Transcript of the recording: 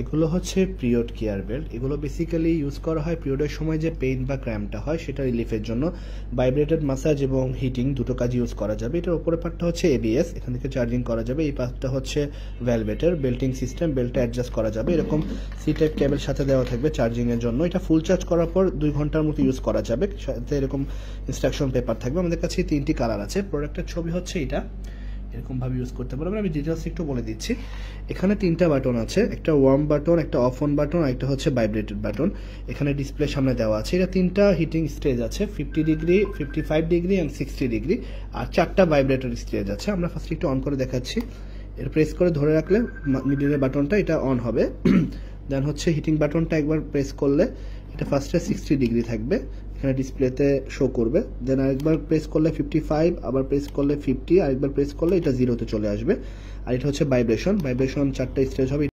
এগুলো হচ্ছে period care belt. এগুলো বেসিক্যালি ইউজ করা হয় পিরিয়ডের সময় যে পেইন বা ক্র্যাম্পটা হয় সেটা রিলিফের জন্য। ভাইব্রেটেড মাসাজ এবং হিটিং দুটো কাজ ইউজ করা যাবে। এটার উপরের পার্টটা হচ্ছে এবিএস, এখান থেকে চার্জিং করা যাবে। এই পার্টটা হচ্ছে ভেলভেটের বেল্টিং সিস্টেম, বেল্টটা অ্যাডজাস্ট করা যাবে। এরকম সি টাইপ কেবল সাথে দেওয়া থাকবে চার্জিংয়ের জন্য। এটা ফুল চার্জ করার পর 2 ঘন্টার মতো ইউজ করা যাবে। সাথে এরকম ইনস্ট্রাকশন পেপার থাকবে। আমাদের কাছে 3টি কালার আছে। প্রোডাক্টের ছবি হচ্ছে এটা, এরকমভাবে ইউজ করতে পারবেন। আমি ডিটেলস একটু বলে দিচ্ছি। এখানে 3টা বাটন আছে, একটা ওয়ার্ম বাটন, একটা অফ অন বাটন, আর একটা হচ্ছে ভাইব্রেটেড বাটন। এখানে ডিসপ্লে সামনে দেওয়া আছে। এটা 3টা হিটিং স্টেজ আছে, 50 ডিগ্রি, 55 ডিগ্রি অ্যান্ড 60 ডিগ্রি, আর 4টা ভাইব্রেটর স্টেজ আছে। আমরা ফার্স্ট একটু অন করে দেখাচ্ছি। এর প্রেস করে ধরে রাখলে মিডিলের বাটনটা এটা অন হবে। দেন হচ্ছে হিটিং বাটনটা একবার প্রেস করলে এটা ফার্স্টে 60 ডিগ্রি থাকবে, এখানে ডিসপ্লেতে শো করবে। দেন আরেকবার প্রেস করলে 55, আবার প্রেস করলে 50, আরেকবার প্রেস করলে এটা 0-তে চলে আসবে। আর এটা হচ্ছে ভাইব্রেশন 4টা স্টেজ হবে।